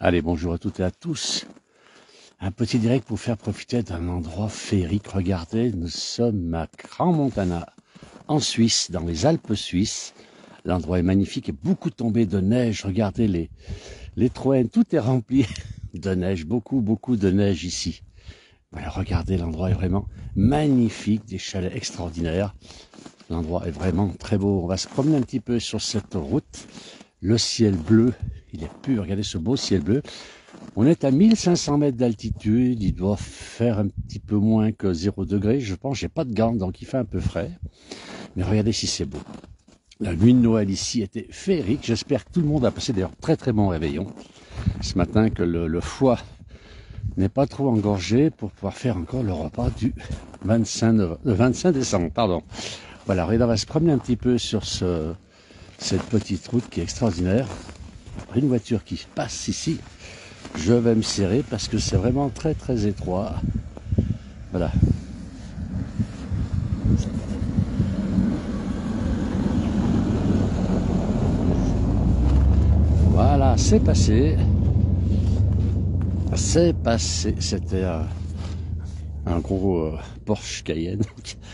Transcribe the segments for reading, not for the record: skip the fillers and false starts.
Allez, bonjour à toutes et à tous. Un petit direct pour faire profiter d'un endroit féerique. Regardez, nous sommes à Crans-Montana, en Suisse, dans les Alpes suisses. L'endroit est magnifique et beaucoup tombé de neige. Regardez les Troènes, tout est rempli de neige, beaucoup de neige ici. Voilà, regardez, l'endroit est vraiment magnifique, des chalets extraordinaires. L'endroit est vraiment très beau. On va se promener un petit peu sur cette route. Le ciel bleu, il est pur. Regardez ce beau ciel bleu. On est à 1500 mètres d'altitude. Il doit faire un petit peu moins que 0 degré. Je pense, j'ai pas de gants, donc il fait un peu frais. Mais regardez si c'est beau. La nuit de Noël ici était féerique. J'espère que tout le monde a passé d'ailleurs très bon réveillon. Ce matin, que le foie n'est pas trop engorgé pour pouvoir faire encore le repas du 25 décembre. Pardon. Voilà, on va se promener un petit peu sur cette petite route qui est extraordinaire. Une voiture qui passe ici. Je vais me serrer parce que c'est vraiment très étroit. Voilà. Voilà, c'est passé. C'est passé. C'était un gros Porsche Cayenne.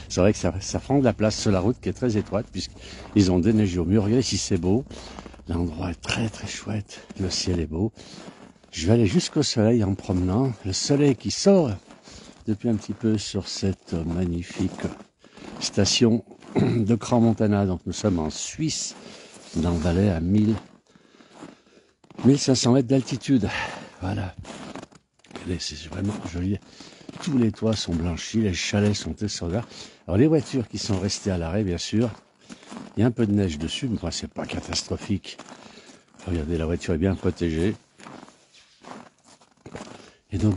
C'est vrai que ça prend de la place sur la route qui est très étroite puisqu'ils ont déneigé au mur. Regardez si c'est beau. L'endroit est très chouette. Le ciel est beau. Je vais aller jusqu'au soleil en promenant. Le soleil qui sort depuis un petit peu sur cette magnifique station de Crans-Montana. Donc nous sommes en Suisse, dans le Valais, à 1500 mètres d'altitude. Voilà. C'est vraiment joli. Tous les toits sont blanchis, les chalets sont extraordinaires. Alors les voitures qui sont restées à l'arrêt, bien sûr, il y a un peu de neige dessus, mais moi c'est pas catastrophique. Regardez, la voiture est bien protégée. Et donc,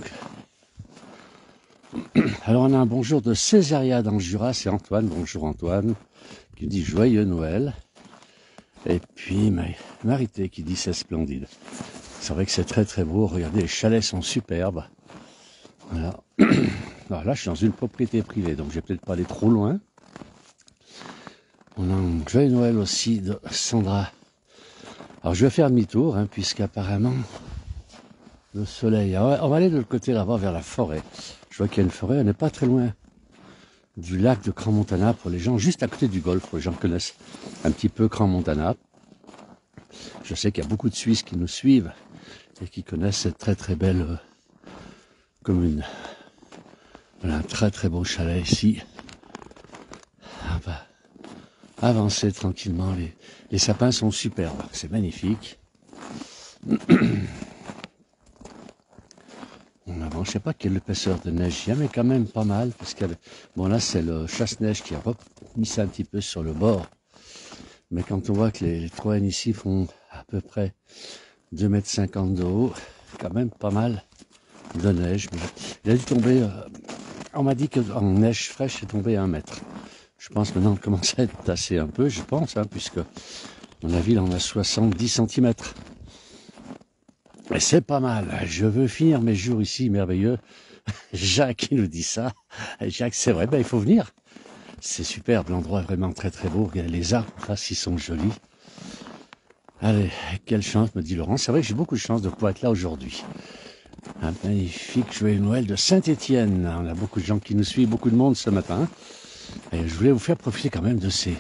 alors on a un bonjour de Césaria dans le Jura, c'est Antoine, bonjour Antoine, qui dit joyeux Noël. Et puis Marité qui dit c'est splendide. C'est vrai que c'est très beau, regardez, les chalets sont superbes. Voilà. Alors là je suis dans une propriété privée, donc je vais peut-être pas aller trop loin. On a un joyeux Noël aussi de Sandra. Alors je vais faire demi-tour, puisqu'apparemment le soleil... Alors, on va aller de l'autre côté là-bas vers la forêt. Je vois qu'il y a une forêt, on n'est pas très loin du lac de Crans-Montana pour les gens, juste à côté du golfe, pour les gens qui connaissent un petit peu Crans-Montana. Je sais qu'il y a beaucoup de Suisses qui nous suivent et qui connaissent cette très belle commune. Voilà un très beau chalet ici. On va avancer tranquillement. Les sapins sont superbes, c'est magnifique. On avance, je sais pas quelle épaisseur de neige il y a, mais quand même pas mal, parce qu'il y avait... Bon là c'est le chasse-neige qui a remis ça un petit peu sur le bord. Mais quand on voit que les Troènes ici font à peu près 2,50 m de haut, quand même pas mal de neige. Il a dû tomber, on m'a dit qu'en neige fraîche, c'est tombé à 1 mètre. Je pense maintenant on commence à être tassé un peu, je pense, puisque mon avis, là on a 70 cm. Et c'est pas mal. Je veux finir mes jours ici, merveilleux. Jacques qui nous dit ça. Et Jacques, c'est vrai, il faut venir. C'est superbe, l'endroit est vraiment très beau. Regardez les arbres, là, ils sont jolis. Allez, quelle chance, me dit Laurent. C'est vrai que j'ai beaucoup de chance de pouvoir être là aujourd'hui. Un magnifique joyeux Noël de Saint-Étienne. On a beaucoup de gens qui nous suivent, beaucoup de monde ce matin. Et je voulais vous faire profiter quand même de ces...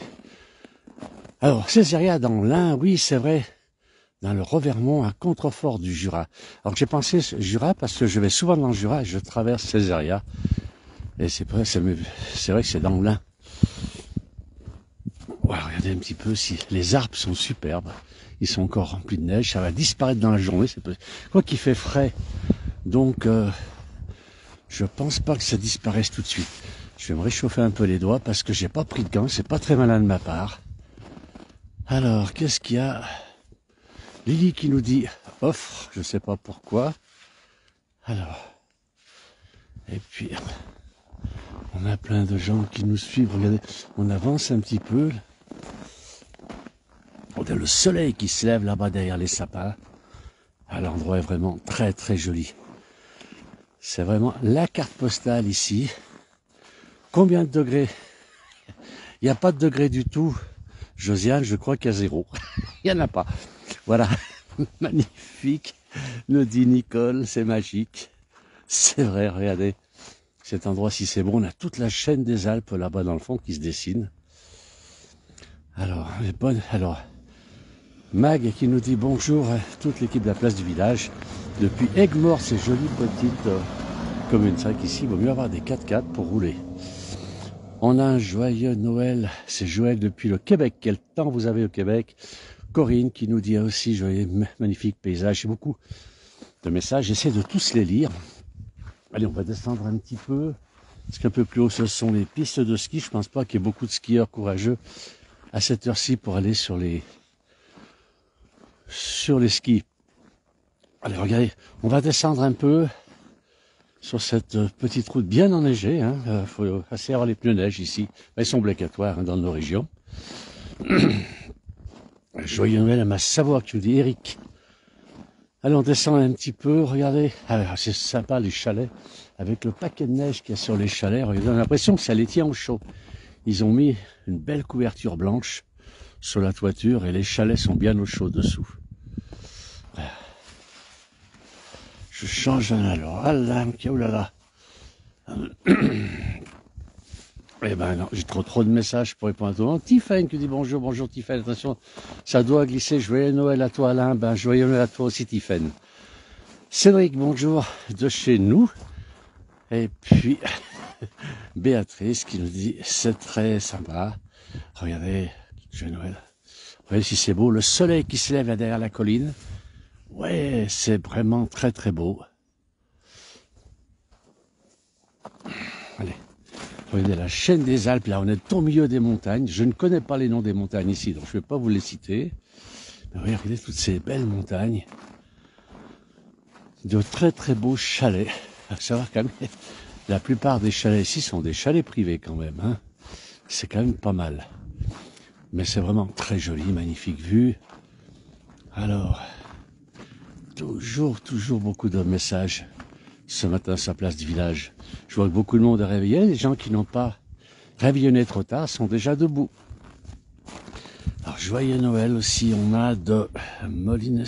Alors, Césaria dans l'Ain, oui, c'est vrai. Dans le Revermont, à Contrefort du Jura. Alors j'ai pensé Jura parce que je vais souvent dans le Jura et je traverse Césaria. Et c'est vrai que c'est dans l'Ain. Voilà, regardez un petit peu si les arbres sont superbes. Ils sont encore remplis de neige. Ça va disparaître dans la journée. Quoi qu'il fait frais. Donc je pense pas que ça disparaisse tout de suite. Je vais me réchauffer un peu les doigts parce que j'ai pas pris de gants. C'est pas très malin de ma part. Alors, qu'est-ce qu'il y a ? Lily qui nous dit offre, je sais pas pourquoi. Alors, et puis on a plein de gens qui nous suivent. Regardez, on avance un petit peu. On a le soleil qui se lève là-bas derrière les sapins. L'endroit est vraiment très joli. C'est vraiment la carte postale ici. Combien de degrés ? Il n'y a pas de degrés du tout. Josiane, je crois qu'il y a 0. Il n'y en a pas. Voilà, magnifique. nous dit Nicole, c'est magique. C'est vrai, regardez. Cet endroit, si c'est bon, on a toute la chaîne des Alpes là-bas dans le fond qui se dessine. Alors, Mag qui nous dit bonjour à toute l'équipe de la place du village. Depuis Aigues-Mortes, ces jolies petites communes. C'est vrai qu'ici, il vaut mieux avoir des 4x4 pour rouler. On a un joyeux Noël. C'est Joël depuis le Québec. Quel temps vous avez au Québec? Corinne qui nous dit aussi joyeux, magnifique paysage. J'ai beaucoup de messages. J'essaie de tous les lire. Allez, on va descendre un petit peu. Parce qu'un peu plus haut, ce sont les pistes de ski. Je pense pas qu'il y ait beaucoup de skieurs courageux à cette heure-ci pour aller sur les skis. Allez, regardez, on va descendre un peu sur cette petite route bien enneigée. Hein. Faut assez avoir les pneus neige ici. Ils sont obligatoires dans nos régions. Joyeux Noël à ma Savoie, qui nous dit Eric. Allez, on descend un petit peu, regardez. Ah, c'est sympa les chalets, avec le paquet de neige qu'il y a sur les chalets. Regardez, on a l'impression que ça les tient au chaud. Ils ont mis une belle couverture blanche sur la toiture et les chalets sont bien au chaud dessous. Je change alors. Ah là, oh là là. Eh ben non, j'ai trop de messages pour répondre à tout le monde. Tiffany qui dit bonjour Tiffany, attention, ça doit glisser. Joyeux Noël à toi Alain, ben joyeux Noël à toi aussi Tiffany. Cédric, bonjour de chez nous. Et puis Béatrice qui nous dit c'est très sympa. Regardez, joyeux Noël. Regardez si c'est beau, le soleil qui se lève là derrière la colline. Ouais, c'est vraiment très très beau. Allez. Regardez la chaîne des Alpes, là on est au milieu des montagnes. Je ne connais pas les noms des montagnes ici, donc je ne vais pas vous les citer. Mais regardez toutes ces belles montagnes. De très très beaux chalets. À savoir quand même, la plupart des chalets ici sont des chalets privés quand même. Hein. C'est quand même pas mal. Mais c'est vraiment très joli, magnifique vue. Alors, toujours beaucoup de messages. Ce matin, sur la place du village. Je vois que beaucoup de monde est réveillé. Les gens qui n'ont pas réveillonné trop tard sont déjà debout. Alors, joyeux Noël aussi. On a de Molines.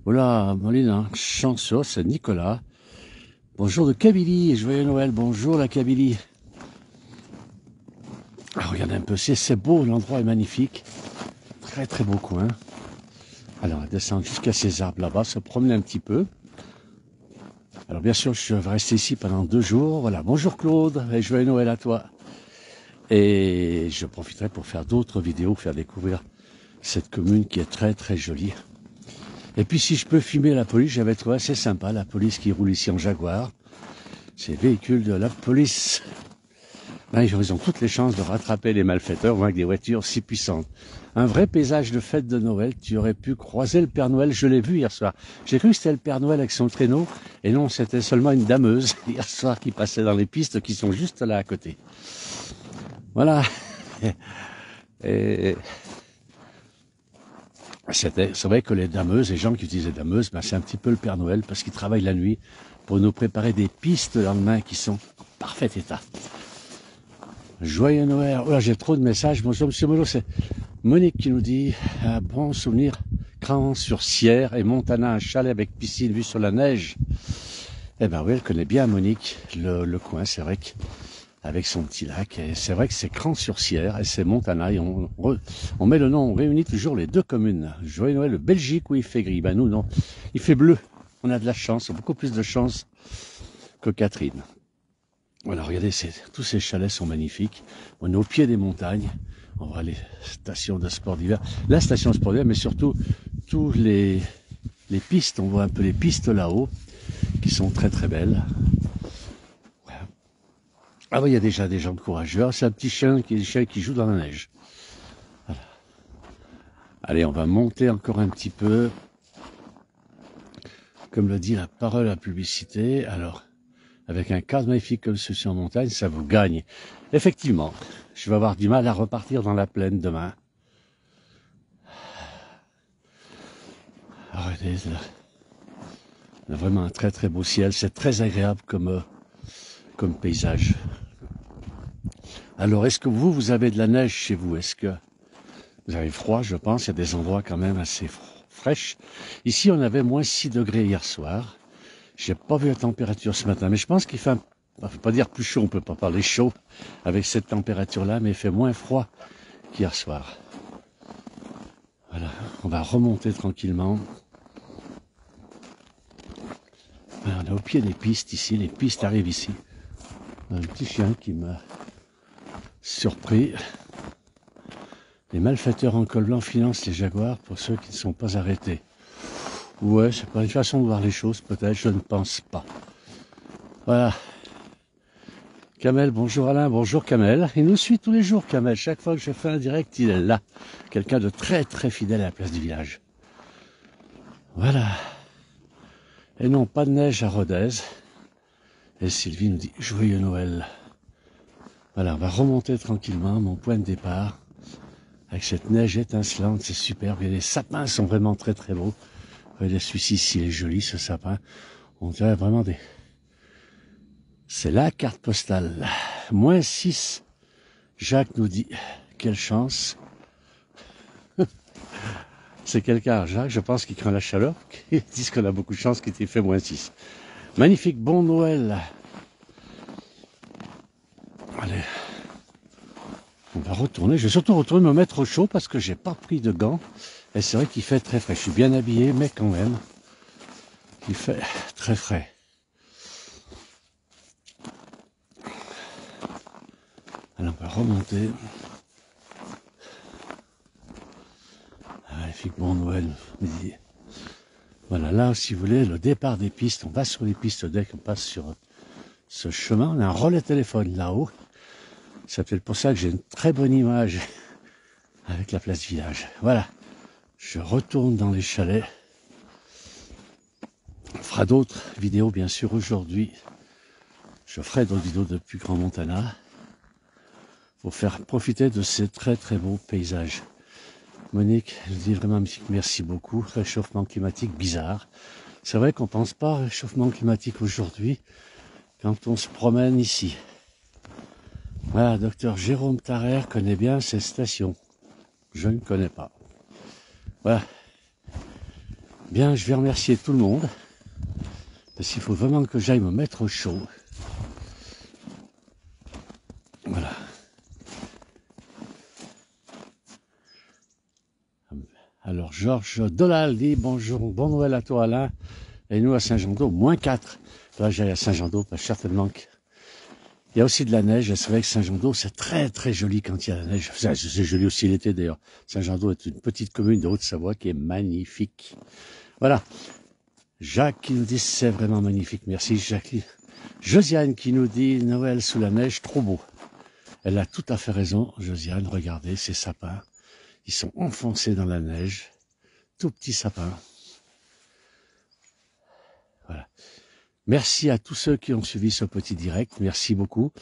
Voilà, Moline, hein, chanceux, c'est Nicolas. Bonjour de Kabylie. Joyeux Noël. Bonjour la Kabylie. Alors, regardez un peu. C'est beau. L'endroit est magnifique. Très, très beau coin. Alors, on va descendre jusqu'à ces arbres là-bas, se promener un petit peu. Alors bien sûr, je vais rester ici pendant 2 jours. Voilà, bonjour Claude, et joyeux Noël à toi. Et je profiterai pour faire d'autres vidéos, faire découvrir cette commune qui est très très jolie. Et puis si je peux filmer la police, j'avais trouvé assez sympa, la police qui roule ici en Jaguar. Ces véhicules de la police. Là, ils ont toutes les chances de rattraper les malfaiteurs avec des voitures si puissantes. Un vrai paysage de fête de Noël. Tu aurais pu croiser le Père Noël. Je l'ai vu hier soir. J'ai cru que c'était le Père Noël avec son traîneau. Et non, c'était seulement une dameuse hier soir qui passait dans les pistes qui sont juste là à côté. Voilà. Et c'est vrai que les dameuses, les gens qui utilisent les dameuses, ben c'est un petit peu le Père Noël parce qu'ils travaillent la nuit pour nous préparer des pistes le lendemain qui sont en parfait état. Joyeux Noël. Oh là, j'ai trop de messages. Bonjour Monsieur Molo, c'est Monique qui nous dit un bon souvenir. Crans-sur-Sierre et Montana, un chalet avec piscine vue sur la neige. Eh ben oui, elle connaît bien Monique, le coin, c'est vrai qu'avec son petit lac. Et c'est vrai que c'est Crans-sur-Sierre et c'est Montana. Et on met le nom, on réunit toujours les deux communes. Joyeux Noël, le Belgique où il fait gris. Ben nous, non, il fait bleu. On a de la chance, beaucoup plus de chance que Catherine. Voilà, regardez, tous ces chalets sont magnifiques. On est au pied des montagnes. On voit les stations de sport d'hiver. La station de sport d'hiver, mais surtout, tous les pistes. On voit un peu les pistes là-haut, qui sont très très belles. Ah oui, il y a déjà des gens courageux. C'est un petit chien qui joue dans la neige. Voilà. Allez, on va monter encore un petit peu. Comme le dit la parole à la publicité. Alors, avec un cadre magnifique comme ceci en montagne, ça vous gagne. Effectivement, je vais avoir du mal à repartir dans la plaine demain. Regardez, on a vraiment un très très beau ciel. C'est très agréable comme paysage. Alors, est-ce que vous avez de la neige chez vous? Est-ce que vous avez froid? Je pense, il y a des endroits quand même assez fraîche. Ici, on avait moins 6 degrés hier soir. J'ai pas vu la température ce matin, mais je pense qu'il fait faut pas dire plus chaud, on peut pas parler chaud avec cette température-là, mais il fait moins froid qu'hier soir. Voilà, on va remonter tranquillement. Voilà, on est au pied des pistes ici, les pistes arrivent ici. Un petit chien qui m'a surpris. Les malfaiteurs en col blanc financent les jaguars pour ceux qui ne sont pas arrêtés. Ouais, c'est pas une façon de voir les choses, peut-être, je ne pense pas. Voilà. Kamel, bonjour Alain, bonjour Kamel. Il nous suit tous les jours, Kamel. Chaque fois que je fais un direct, il est là. Quelqu'un de très très fidèle à la place du village. Voilà. Et non, pas de neige à Rodez. Et Sylvie nous dit joyeux Noël. Voilà, on va remonter tranquillement, mon point de départ. Avec cette neige étincelante, c'est superbe. Et les sapins sont vraiment très très beaux. Regardez celui-ci, il est joli ce sapin. On dirait vraiment des... C'est la carte postale. Moins 6. Jacques nous dit, quelle chance. C'est quelqu'un, Jacques, je pense qu'il craint la chaleur. Ils disent qu'on a beaucoup de chance qu'il ait fait moins 6. Magnifique, bon Noël. Allez. On va retourner. Je vais surtout retourner me mettre au chaud parce que j'ai pas pris de gants. Et c'est vrai qu'il fait très frais. Je suis bien habillé, mais quand même, il fait très frais. Alors on va remonter. Magnifique, bon Noël. Voilà, là, si vous voulez, le départ des pistes. On va sur les pistes dès qu'on passe sur ce chemin. On a un relais téléphone là-haut. C'est peut-être pour ça que j'ai une très bonne image avec la place village. Voilà. Je retourne dans les chalets. On fera d'autres vidéos, bien sûr, aujourd'hui. Je ferai d'autres vidéos depuis Grand Montana pour faire profiter de ces très très beaux paysages. Monique, elle dit vraiment merci beaucoup. Réchauffement climatique bizarre. C'est vrai qu'on ne pense pas au réchauffement climatique aujourd'hui quand on se promène ici. Voilà, docteur Jérôme Tarrer connaît bien ces stations. Je ne connais pas. Voilà. Bien, je vais remercier tout le monde. Parce qu'il faut vraiment que j'aille me mettre au chaud. Voilà. Alors, Georges Dolal dit bonjour, bon Noël à toi Alain. Et nous à Saint-Jean-d'Eau, moins 4. Là, j'allais à Saint-Jean-d'Eau, parce que certainement il y a aussi de la neige. Et c'est vrai que Saint-Jean-d'Eau, c'est très très joli quand il y a la neige. C'est joli aussi l'été d'ailleurs. Saint-Jean-d'Eau est une petite commune de Haute-Savoie qui est magnifique. Voilà. Jacques qui nous dit c'est vraiment magnifique. Merci Jacqueline. Josiane qui nous dit Noël sous la neige, trop beau. Elle a tout à fait raison, Josiane. Regardez ces sapins. Ils sont enfoncés dans la neige. Tout petits sapins. Voilà. Merci à tous ceux qui ont suivi ce petit direct. Merci beaucoup.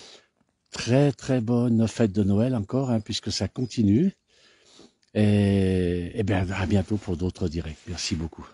Très très bonne fête de Noël encore, hein, puisque ça continue. Et bien à bientôt pour d'autres directs. Merci beaucoup.